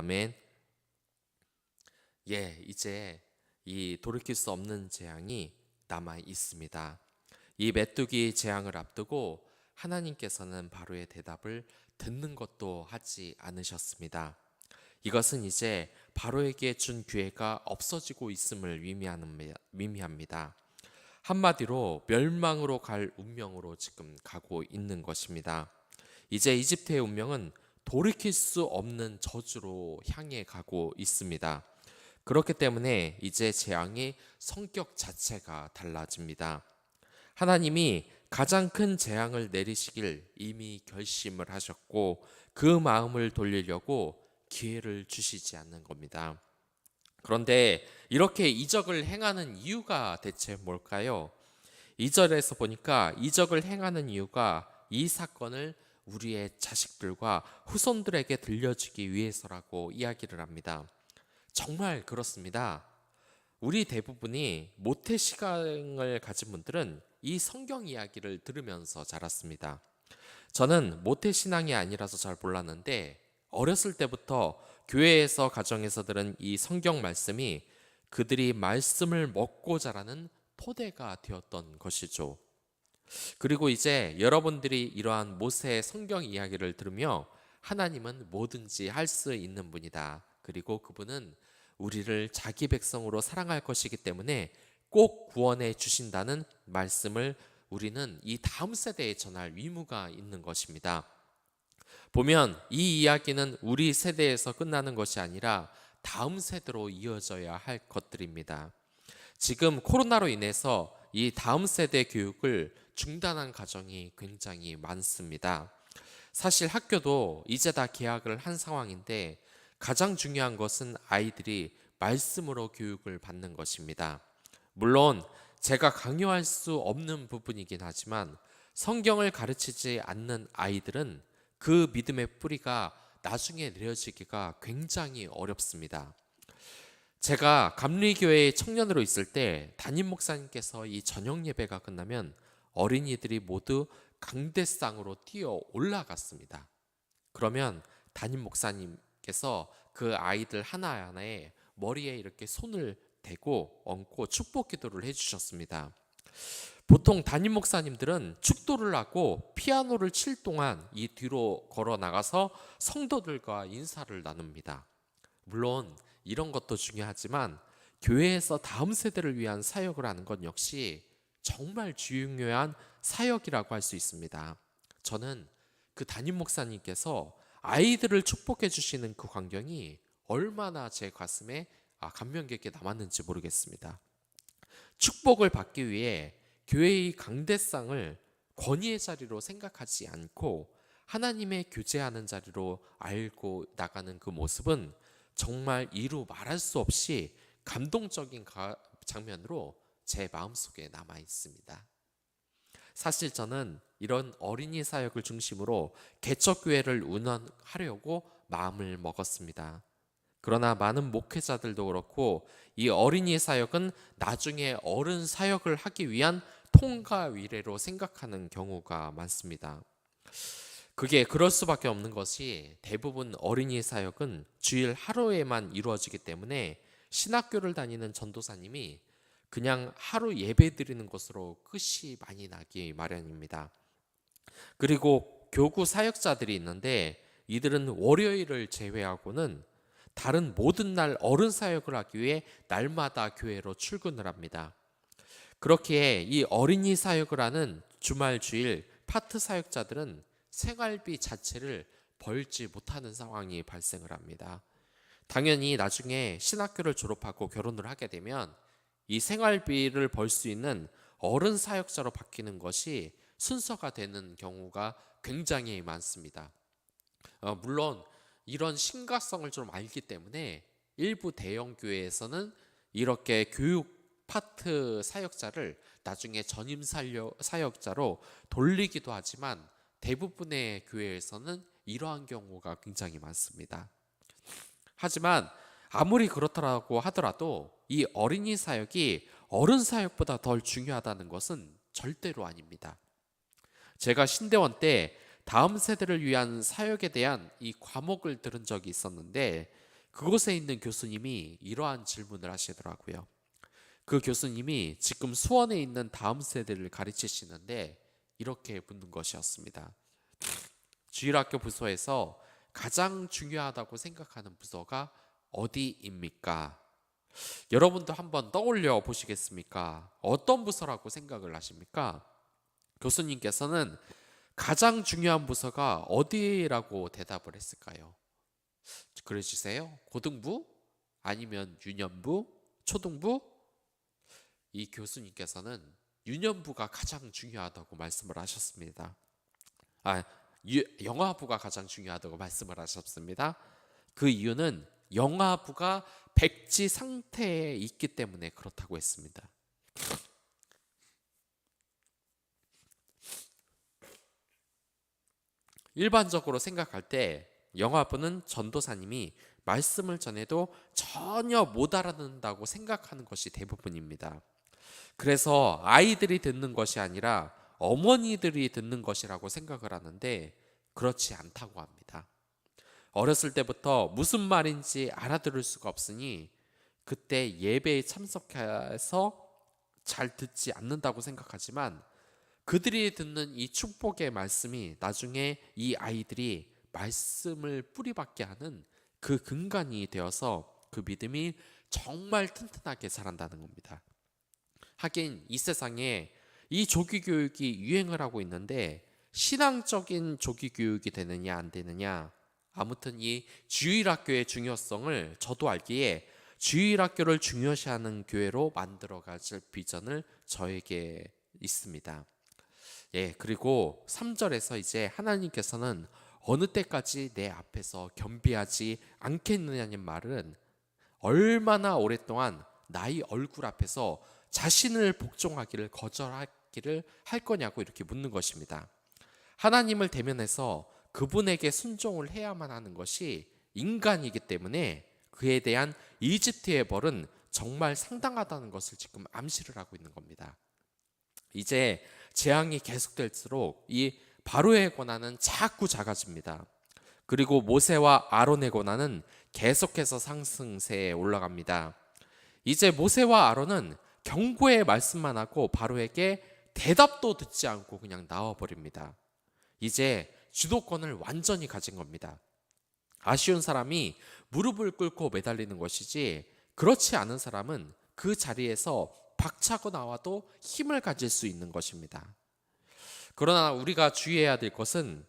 아멘. 이제 이 돌이킬 수 없는 재앙이 남아 있습니다. 이 메뚜기 재앙을 앞두고 하나님께서는 바로의 대답을 듣는 것도 하지 않으셨습니다. 이것은 이제 바로에게 준 기회가 없어지고 있음을 의미합니다. 한마디로 멸망으로 갈 운명으로 지금 가고 있는 것입니다. 이제 이집트의 운명은 돌이킬 수 없는 저주로 향해 가고 있습니다. 그렇기 때문에 이제 재앙의 성격 자체가 달라집니다. 하나님이 가장 큰 재앙을 내리시길 이미 결심을 하셨고 그 마음을 돌리려고 기회를 주시지 않는 겁니다. 그런데 이렇게 이적을 행하는 이유가 대체 뭘까요? 2절에서 보니까 이적을 행하는 이유가 이 사건을 우리의 자식들과 후손들에게 들려주기 위해서라고 이야기를 합니다. 정말 그렇습니다. 우리 대부분이 모태신앙을 가진 분들은 이 성경 이야기를 들으면서 자랐습니다. 저는 모태신앙이 아니라서 잘 몰랐는데 어렸을 때부터 교회에서 가정에서 들은 이 성경 말씀이 그들이 말씀을 먹고 자라는 토대가 되었던 것이죠. 그리고 이제 여러분들이 이러한 모세의 성경 이야기를 들으며 하나님은 뭐든지 할 수 있는 분이다. 그리고 그분은 우리를 자기 백성으로 사랑할 것이기 때문에 꼭 구원해 주신다는 말씀을 우리는 이 다음 세대에 전할 의무가 있는 것입니다. 보면 이 이야기는 우리 세대에서 끝나는 것이 아니라 다음 세대로 이어져야 할 것들입니다. 지금 코로나로 인해서 이 다음 세대 교육을 중단한 가정이 굉장히 많습니다. 사실 학교도 이제 다 개학을 한 상황인데 가장 중요한 것은 아이들이 말씀으로 교육을 받는 것입니다. 물론 제가 강요할 수 없는 부분이긴 하지만 성경을 가르치지 않는 아이들은 그 믿음의 뿌리가 나중에 내려지기가 굉장히 어렵습니다. 제가 감리교회에 청년으로 있을 때 담임 목사님께서 이 저녁 예배가 끝나면 어린이들이 모두 강대상으로 뛰어 올라갔습니다. 그러면 담임 목사님께서 그 아이들 하나하나에 머리에 이렇게 손을 대고 얹고 축복 기도를 해주셨습니다. 보통 담임 목사님들은 축도를 하고 피아노를 칠 동안 이 뒤로 걸어 나가서 성도들과 인사를 나눕니다. 물론 이런 것도 중요하지만 교회에서 다음 세대를 위한 사역을 하는 것 역시 정말 중요한 사역이라고 할 수 있습니다. 저는 그 담임 목사님께서 아이들을 축복해 주시는 그 광경이 얼마나 제 가슴에 감명 깊게 남았는지 모르겠습니다. 축복을 받기 위해 교회의 강대상을 권위의 자리로 생각하지 않고 하나님의 교제하는 자리로 알고 나가는 그 모습은 정말 이루 말할 수 없이 감동적인 장면으로 제 마음속에 남아 있습니다. 사실 저는 이런 어린이 사역을 중심으로 개척교회를 운영하려고 마음을 먹었습니다. 그러나 많은 목회자들도 그렇고 이 어린이 사역은 나중에 어른 사역을 하기 위한 통과 위례로 생각하는 경우가 많습니다. 그게 그럴 수밖에 없는 것이 대부분 어린이 사역은 주일 하루에만 이루어지기 때문에 신학교를 다니는 전도사님이 그냥 하루 예배 드리는 것으로 끝이 많이 나기 마련입니다. 그리고 교구 사역자들이 있는데 이들은 월요일을 제외하고는 다른 모든 날 어른 사역을 하기 위해 날마다 교회로 출근을 합니다. 그렇기에 이 어린이 사역을 하는 주말 주일 파트 사역자들은 생활비 자체를 벌지 못하는 상황이 발생을 합니다. 당연히 나중에 신학교를 졸업하고 결혼을 하게 되면 이 생활비를 벌 수 있는 어른 사역자로 바뀌는 것이 순서가 되는 경우가 굉장히 많습니다. 물론 이런 심각성을 좀 알기 때문에 일부 대형 교회에서는 이렇게 교육 파트 사역자를 나중에 전임 사역자로 돌리기도 하지만 대부분의 교회에서는 이러한 경우가 굉장히 많습니다. 하지만 아무리 그렇다고 하더라도 이 어린이 사역이 어른 사역보다 덜 중요하다는 것은 절대로 아닙니다. 제가 신대원 때 다음 세대를 위한 사역에 대한 이 과목을 들은 적이 있었는데 그곳에 있는 교수님이 이러한 질문을 하시더라고요. 그 교수님이 지금 수원에 있는 다음 세대를 가르치시는데 이렇게 묻는 것이었습니다. 주일학교 부서에서 가장 중요하다고 생각하는 부서가 어디입니까? 여러분도 한번 떠올려 보시겠습니까? 어떤 부서라고 생각을 하십니까? 교수님께서는 가장 중요한 부서가 어디라고 대답을 했을까요? 그려주세요. 고등부? 아니면 유년부? 초등부? 이 교수님께서는 유년부가 가장 중요하다고 말씀을 하셨습니다. 영화부가 가장 중요하다고 말씀을 하셨습니다. 그 이유는 영화부가 백지 상태에 있기 때문에 그렇다고 했습니다. 일반적으로 생각할 때 영화부는 전도사님이 말씀을 전해도 전혀 못 알아듣는다고 생각하는 것이 대부분입니다. 그래서 아이들이 듣는 것이 아니라 어머니들이 듣는 것이라고 생각을 하는데 그렇지 않다고 합니다. 어렸을 때부터 무슨 말인지 알아들을 수가 없으니 그때 예배에 참석해서 잘 듣지 않는다고 생각하지만 그들이 듣는 이 축복의 말씀이 나중에 이 아이들이 말씀을 뿌리박게 하는 그 근간이 되어서 그 믿음이 정말 튼튼하게 자란다는 겁니다. 하긴 이 세상에 이 조기 교육이 유행을 하고 있는데 신앙적인 조기 교육이 되느냐 안 되느냐, 아무튼 이 주일학교의 중요성을 저도 알기에 주일학교를 중요시하는 교회로 만들어갈 비전을 저에게 있습니다. 그리고 3절에서 이제 하나님께서는 어느 때까지 내 앞에서 겸비하지 않겠느냐는 말은 얼마나 오랫동안 나의 얼굴 앞에서 자신을 복종하기를 거절하기를 할 거냐고 이렇게 묻는 것입니다. 하나님을 대면해서 그분에게 순종을 해야만 하는 것이 인간이기 때문에 그에 대한 이집트의 벌은 정말 상당하다는 것을 지금 암시를 하고 있는 겁니다. 이제 재앙이 계속될수록 이 바로의 권한은 자꾸 작아집니다. 그리고 모세와 아론의 권한은 계속해서 상승세에 올라갑니다. 이제 모세와 아론은 경고의 말씀만 하고 바로에게 대답도 듣지 않고 그냥 나와버립니다. 이제 주도권을 완전히 가진 겁니다. 아쉬운 사람이 무릎을 꿇고 매달리는 것이지 그렇지 않은 사람은 그 자리에서 박차고 나와도 힘을 가질 수 있는 것입니다. 그러나 우리가 주의해야 될 것은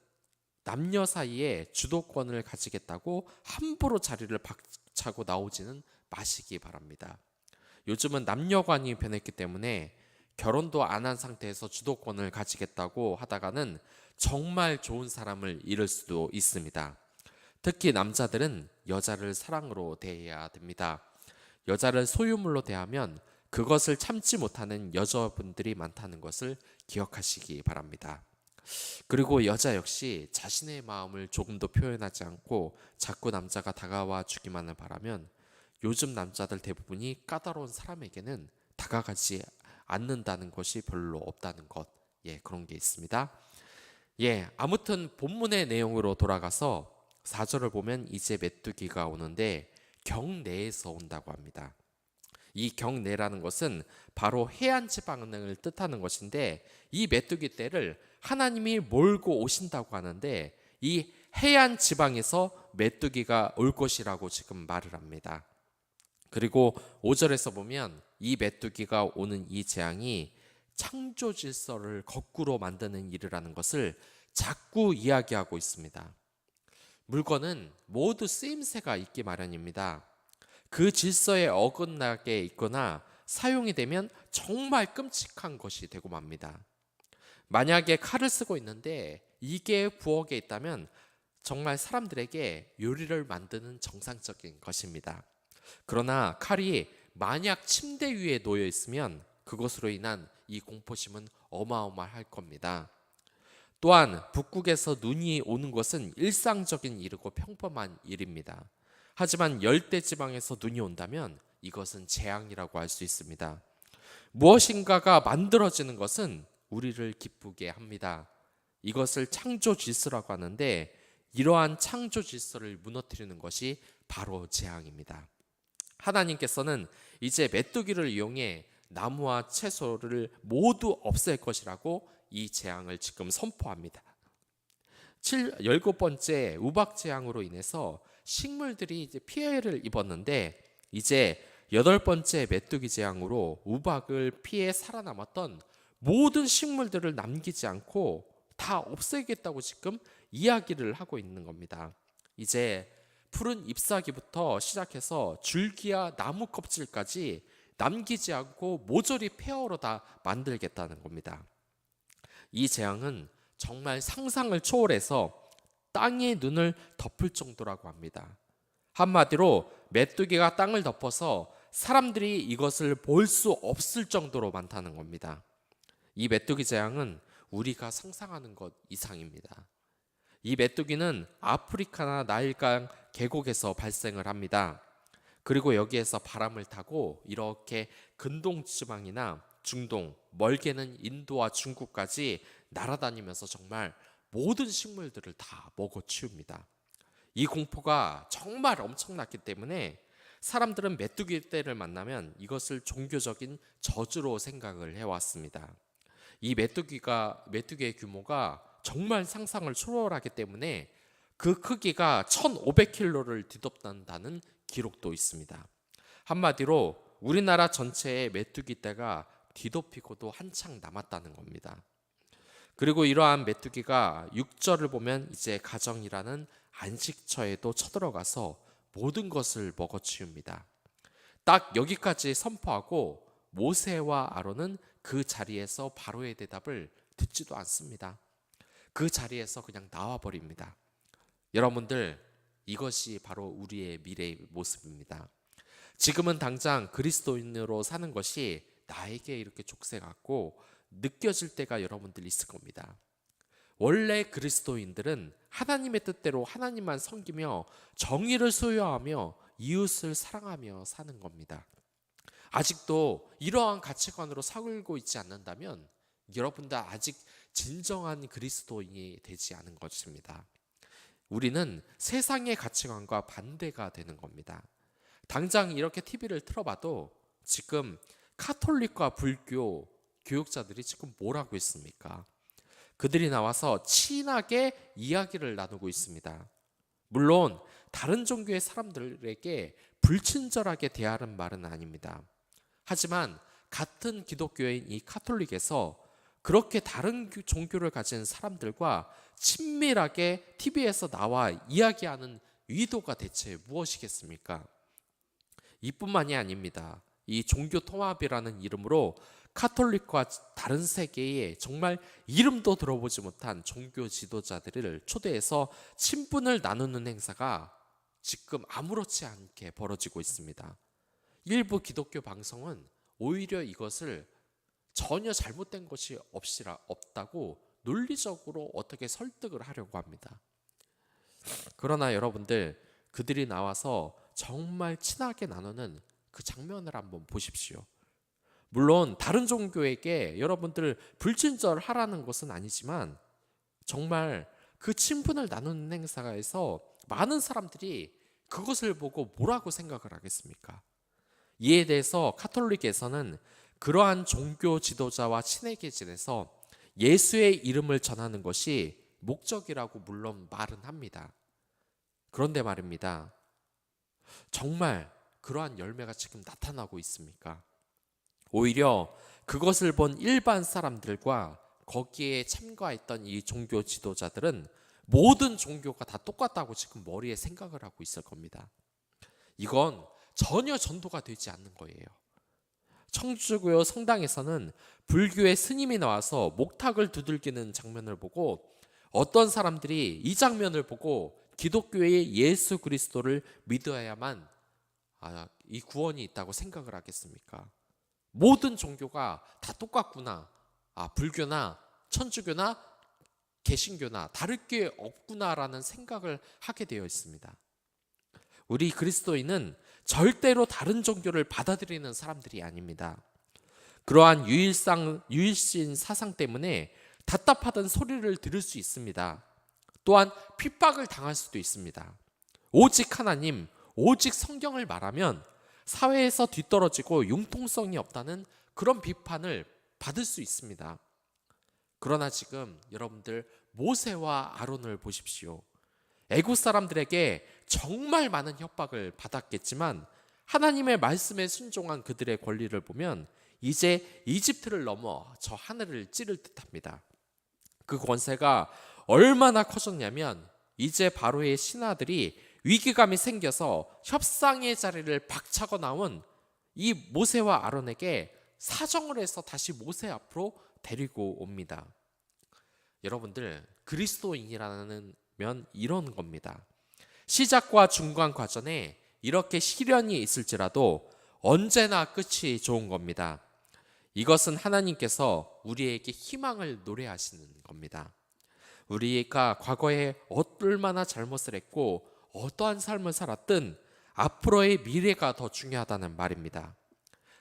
남녀 사이에 주도권을 가지겠다고 함부로 자리를 박차고 나오지는 마시기 바랍니다. 요즘은 남녀관이 변했기 때문에 결혼도 안 한 상태에서 주도권을 가지겠다고 하다가는 정말 좋은 사람을 잃을 수도 있습니다. 특히 남자들은 여자를 사랑으로 대해야 됩니다. 여자를 소유물로 대하면 그것을 참지 못하는 여자분들이 많다는 것을 기억하시기 바랍니다. 그리고 여자 역시 자신의 마음을 조금도 표현하지 않고 자꾸 남자가 다가와 주기만을 바라면 요즘 남자들 대부분이 까다로운 사람에게는 다가가지 않는다는 것이 별로 없다는 것, 그런 게 있습니다. 아무튼 본문의 내용으로 돌아가서 4절을 보면 이제 메뚜기가 오는데 경내에서 온다고 합니다. 이 경내라는 것은 바로 해안 지방을 뜻하는 것인데 이 메뚜기 떼를 하나님이 몰고 오신다고 하는데 이 해안 지방에서 메뚜기가 올 것이라고 지금 말을 합니다. 그리고 5절에서 보면 이 메뚜기가 오는 이 재앙이 창조 질서를 거꾸로 만드는 일이라는 것을 자꾸 이야기하고 있습니다. 물건은 모두 쓰임새가 있기 마련입니다. 그 질서에 어긋나게 있거나 사용이 되면 정말 끔찍한 것이 되고 맙니다. 만약에 칼을 쓰고 있는데 이게 부엌에 있다면 정말 사람들에게 요리를 만드는 정상적인 것입니다. 그러나 칼이 만약 침대 위에 놓여 있으면 그것으로 인한 이 공포심은 어마어마할 겁니다. 또한 북극에서 눈이 오는 것은 일상적인 일이고 평범한 일입니다. 하지만 열대지방에서 눈이 온다면 이것은 재앙이라고 할 수 있습니다. 무엇인가가 만들어지는 것은 우리를 기쁘게 합니다. 이것을 창조 질서라고 하는데 이러한 창조 질서를 무너뜨리는 것이 바로 재앙입니다. 하나님께서는 이제 메뚜기를 이용해 나무와 채소를 모두 없앨 것이라고 이 재앙을 지금 선포합니다. 17번째 우박 재앙으로 인해서 식물들이 이제 피해를 입었는데, 이제 8번째 메뚜기 재앙으로 우박을 피해 살아남았던 모든 식물들을 남기지 않고 다 없애겠다고 지금 이야기를 하고 있는 겁니다. 이제 푸른 잎사귀부터 시작해서 줄기와 나무 껍질까지 남기지 않고 모조리 폐허로 다 만들겠다는 겁니다. 이 재앙은 정말 상상을 초월해서 땅의 눈을 덮을 정도라고 합니다. 한마디로 메뚜기가 땅을 덮어서 사람들이 이것을 볼 수 없을 정도로 많다는 겁니다. 이 메뚜기 재앙은 우리가 상상하는 것 이상입니다. 이 메뚜기는 아프리카나 나일강 계곡에서 발생을 합니다. 그리고 여기에서 바람을 타고 이렇게 근동 지방이나 중동, 멀게는 인도와 중국까지 날아다니면서 정말 모든 식물들을 다 먹어치웁니다. 이 공포가 정말 엄청났기 때문에 사람들은 메뚜기 떼를 만나면 이것을 종교적인 저주로 생각을 해왔습니다. 이 메뚜기의 규모가 정말 상상을 초월하기 때문에 그 크기가 1500kg를 뒤덮는다는 기록도 있습니다. 한마디로 우리나라 전체의 메뚜기 떼가 뒤덮이고도 한창 남았다는 겁니다. 그리고 이러한 메뚜기가 6절을 보면 이제 가정이라는 안식처에도 쳐들어가서 모든 것을 먹어치웁니다. 딱 여기까지 선포하고 모세와 아론은 그 자리에서 바로의 대답을 듣지도 않습니다. 그 자리에서 그냥 나와버립니다. 여러분들, 이것이 바로 우리의 미래의 모습입니다. 지금은 당장 그리스도인으로 사는 것이 나에게 이렇게 족쇄 같고 느껴질 때가 여러분들 있을 겁니다. 원래 그리스도인들은 하나님의 뜻대로 하나님만 섬기며 정의를 소유하며 이웃을 사랑하며 사는 겁니다. 아직도 이러한 가치관으로 살고 있지 않는다면 여러분들 아직 진정한 그리스도인이 되지 않은 것입니다. 우리는 세상의 가치관과 반대가 되는 겁니다. 당장 이렇게 TV를 틀어봐도 지금 카톨릭과 불교 교육자들이 지금 뭘 하고 있습니까? 그들이 나와서 친하게 이야기를 나누고 있습니다. 물론 다른 종교의 사람들에게 불친절하게 대하는 말은 아닙니다. 하지만 같은 기독교인 이 카톨릭에서 그렇게 다른 종교를 가진 사람들과 친밀하게 TV에서 나와 이야기하는 의도가 대체 무엇이겠습니까? 이뿐만이 아닙니다. 이 종교 통합이라는 이름으로 카톨릭과 다른 세계에 정말 이름도 들어보지 못한 종교 지도자들을 초대해서 친분을 나누는 행사가 지금 아무렇지 않게 벌어지고 있습니다. 일부 기독교 방송은 오히려 이것을 전혀 잘못된 것이 없다고 논리적으로 어떻게 설득을 하려고 합니다. 그러나 여러분들, 그들이 나와서 정말 친하게 나누는 그 장면을 한번 보십시오. 물론 다른 종교에게 여러분들 불친절하라는 것은 아니지만 정말 그 친분을 나누는 행사에서 많은 사람들이 그것을 보고 뭐라고 생각을 하겠습니까? 이에 대해서 카톨릭에서는 그러한 종교 지도자와 친하게 지내서 예수의 이름을 전하는 것이 목적이라고 물론 말은 합니다. 그런데 말입니다. 정말 그러한 열매가 지금 나타나고 있습니까? 오히려 그것을 본 일반 사람들과 거기에 참가했던 이 종교 지도자들은 모든 종교가 다 똑같다고 지금 머리에 생각을 하고 있을 겁니다. 이건 전혀 전도가 되지 않는 거예요. 청주교 성당에서는 불교의 스님이 나와서 목탁을 두들기는 장면을 보고 어떤 사람들이 이 장면을 보고 기독교의 예수 그리스도를 믿어야만 이 구원이 있다고 생각을 하겠습니까? 모든 종교가 다 똑같구나. 불교나 천주교나 개신교나 다를 게 없구나라는 생각을 하게 되어 있습니다. 우리 그리스도인은 절대로 다른 종교를 받아들이는 사람들이 아닙니다. 그러한 유일신 사상 때문에 답답하던 소리를 들을 수 있습니다. 또한 핍박을 당할 수도 있습니다. 오직 하나님, 오직 성경을 말하면 사회에서 뒤떨어지고 융통성이 없다는 그런 비판을 받을 수 있습니다. 그러나 지금 여러분들 모세와 아론을 보십시오. 애굽 사람들에게 정말 많은 협박을 받았겠지만 하나님의 말씀에 순종한 그들의 권리를 보면 이제 이집트를 넘어 저 하늘을 찌를 듯합니다. 그 권세가 얼마나 커졌냐면 이제 바로의 신하들이 위기감이 생겨서 협상의 자리를 박차고 나온 이 모세와 아론에게 사정을 해서 다시 모세 앞으로 데리고 옵니다. 여러분들, 그리스도인이라는 면 이런 겁니다. 시작과 중간 과정에 이렇게 시련이 있을지라도 언제나 끝이 좋은 겁니다. 이것은 하나님께서 우리에게 희망을 노래하시는 겁니다. 우리가 과거에 얼마나 잘못을 했고 어떠한 삶을 살았든 앞으로의 미래가 더 중요하다는 말입니다.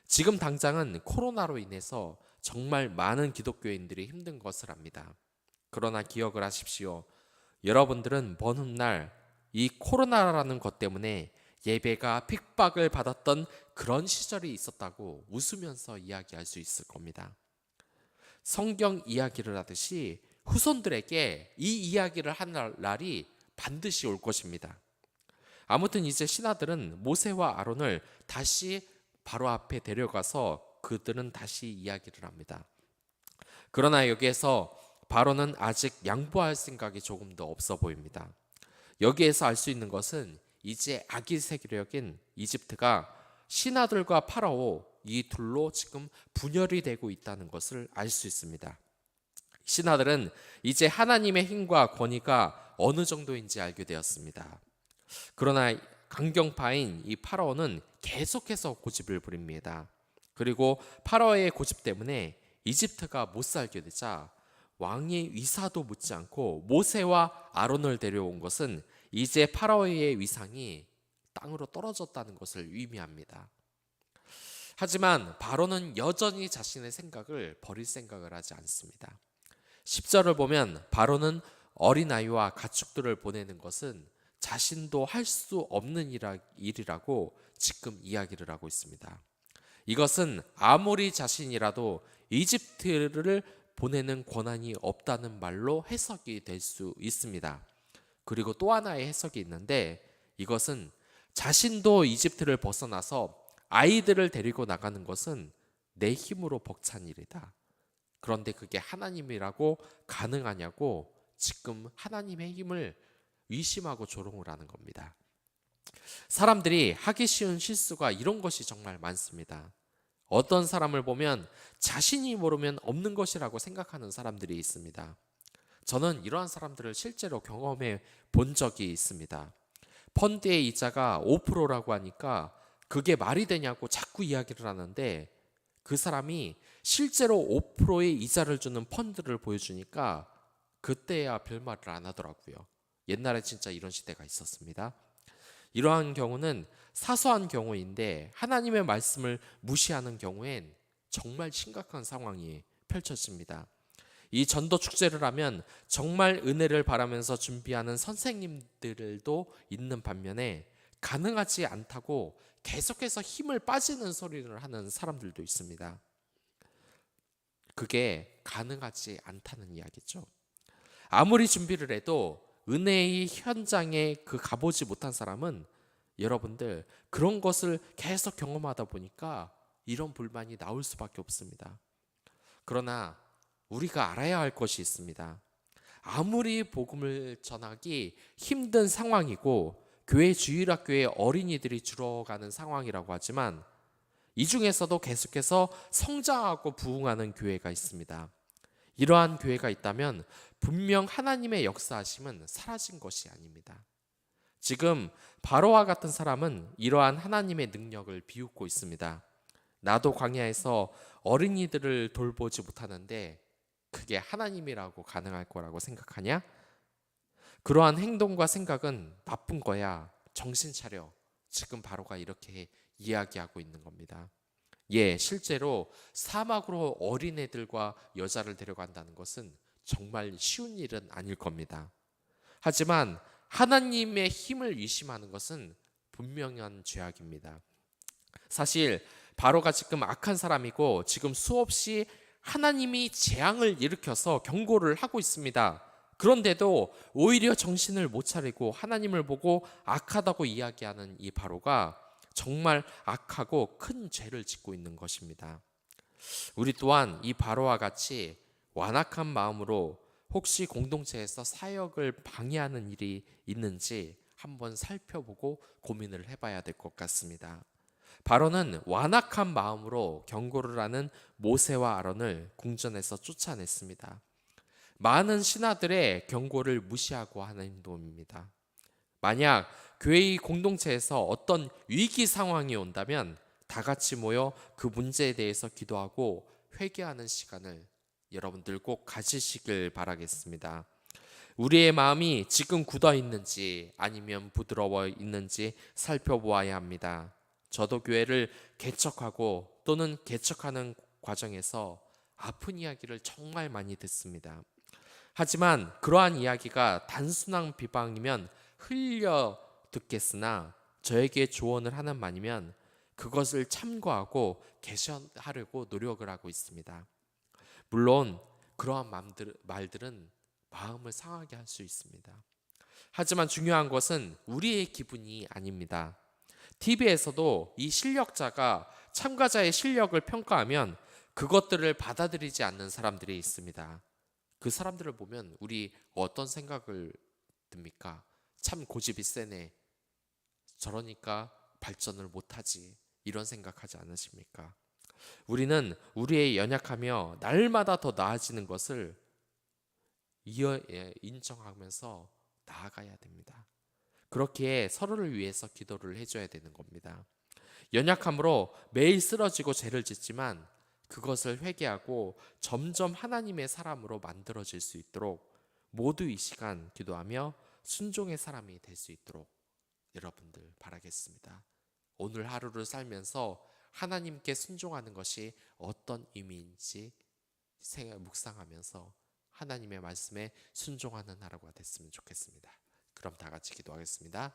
지금 당장은 코로나로 인해서 정말 많은 기독교인들이 힘든 것을 압니다. 그러나 기억을 하십시오. 여러분들은 먼 훗날 이 코로나라는 것 때문에 예배가 핍박을 받았던 그런 시절이 있었다고 웃으면서 이야기할 수 있을 겁니다. 성경 이야기를 하듯이 후손들에게 이 이야기를 한 날이 반드시 올 것입니다. 아무튼 이제 신하들은 모세와 아론을 다시 바로 앞에 데려가서 그들은 다시 이야기를 합니다. 그러나 여기에서 바로는 아직 양보할 생각이 조금 더 없어 보입니다. 여기에서 알 수 있는 것은 이제 악의 세력인 이집트가 신하들과 파라오 이 둘로 지금 분열이 되고 있다는 것을 알 수 있습니다. 신하들은 이제 하나님의 힘과 권위가 어느 정도인지 알게 되었습니다. 그러나 강경파인 이 파라오는 계속해서 고집을 부립니다. 그리고 파라오의 고집 때문에 이집트가 못 살게 되자 왕의 위사도 묻지 않고 모세와 아론을 데려온 것은 이제 파라오의 위상이 땅으로 떨어졌다는 것을 의미합니다. 하지만 바로는 여전히 자신의 생각을 버릴 생각을 하지 않습니다. 10절을 보면 바로는 어린아이와 가축들을 보내는 것은 자신도 할 수 없는 일이라고 지금 이야기를 하고 있습니다. 이것은 아무리 자신이라도 이집트를 보내는 권한이 없다는 말로 해석이 될 수 있습니다. 그리고 또 하나의 해석이 있는데 이것은 자신도 이집트를 벗어나서 아이들을 데리고 나가는 것은 내 힘으로 벅찬 일이다. 그런데 그게 하나님이라고 가능하냐고 지금 하나님의 힘을 의심하고 조롱을 하는 겁니다. 사람들이 하기 쉬운 실수가 이런 것이 정말 많습니다. 어떤 사람을 보면 자신이 모르면 없는 것이라고 생각하는 사람들이 있습니다. 저는 이러한 사람들을 실제로 경험해 본 적이 있습니다. 펀드의 이자가 5%라고 하니까 그게 말이 되냐고 자꾸 이야기를 하는데 그 사람이 실제로 5%의 이자를 주는 펀드를 보여주니까 그때야 별말을 안 하더라고요. 옛날에 진짜 이런 시대가 있었습니다. 이러한 경우는 사소한 경우인데 하나님의 말씀을 무시하는 경우엔 정말 심각한 상황이 펼쳐집니다. 이 전도 축제를 하면 정말 은혜를 바라면서 준비하는 선생님들도 있는 반면에 가능하지 않다고 계속해서 힘을 빠지는 소리를 하는 사람들도 있습니다. 그게 가능하지 않다는 이야기죠. 아무리 준비를 해도 은혜의 현장에 가보지 못한 사람은 여러분들 그런 것을 계속 경험하다 보니까 이런 불만이 나올 수밖에 없습니다. 그러나 우리가 알아야 할 것이 있습니다. 아무리 복음을 전하기 힘든 상황이고 교회 주일학교에 어린이들이 줄어가는 상황이라고 하지만 이 중에서도 계속해서 성장하고 부흥하는 교회가 있습니다. 이러한 교회가 있다면 분명 하나님의 역사하심은 사라진 것이 아닙니다. 지금 바로와 같은 사람은 이러한 하나님의 능력을 비웃고 있습니다. 나도 광야에서 어린이들을 돌보지 못하는데 그게 하나님이라고 가능할 거라고 생각하냐? 그러한 행동과 생각은 나쁜 거야. 정신 차려. 지금 바로가 이렇게 이야기하고 있는 겁니다. 예, 실제로 사막으로 어린애들과 여자를 데려간다는 것은 정말 쉬운 일은 아닐 겁니다. 하지만 하나님의 힘을 의심하는 것은 분명한 죄악입니다. 사실 바로가 지금 악한 사람이고 지금 수없이 하나님이 재앙을 일으켜서 경고를 하고 있습니다. 그런데도 오히려 정신을 못 차리고 하나님을 보고 악하다고 이야기하는 이 바로가 정말 악하고 큰 죄를 짓고 있는 것입니다. 우리 또한 이 바로와 같이 완악한 마음으로 혹시 공동체에서 사역을 방해하는 일이 있는지 한번 살펴보고 고민을 해봐야 될 것 같습니다. 바로는 완악한 마음으로 경고를 하는 모세와 아론을 궁전에서 쫓아냈습니다. 많은 신하들의 경고를 무시하고 하는 행동입니다. 만약 교회의 공동체에서 어떤 위기 상황이 온다면 다 같이 모여 그 문제에 대해서 기도하고 회개하는 시간을 여러분들 꼭 가지시길 바라겠습니다. 우리의 마음이 지금 굳어 있는지 아니면 부드러워 있는지 살펴보아야 합니다. 저도 교회를 개척하고 또는 개척하는 과정에서 아픈 이야기를 정말 많이 듣습니다. 하지만 그러한 이야기가 단순한 비방이면 흘려 듣겠으나 저에게 조언을 하는 말이면 그것을 참고하고 개선하려고 노력을 하고 있습니다. 물론 그러한 말들은 마음을 상하게 할 수 있습니다. 하지만 중요한 것은 우리의 기분이 아닙니다. TV에서도 이 실력자가 참가자의 실력을 평가하면 그것들을 받아들이지 않는 사람들이 있습니다. 그 사람들을 보면 우리 어떤 생각을 듭니까? 참 고집이 세네. 저러니까 발전을 못하지. 이런 생각하지 않으십니까? 우리는 우리의 연약하며 날마다 더 나아지는 것을 인정하면서 나아가야 됩니다. 그렇게 서로를 위해서 기도를 해줘야 되는 겁니다. 연약함으로 매일 쓰러지고 죄를 짓지만 그것을 회개하고 점점 하나님의 사람으로 만들어질 수 있도록 모두 이 시간 기도하며 순종의 사람이 될 수 있도록 여러분들 바라겠습니다. 오늘 하루를 살면서 하나님께 순종하는 것이 어떤 의미인지 묵상하면서 하나님의 말씀에 순종하는 하루가 됐으면 좋겠습니다. 그럼 다 같이 기도하겠습니다.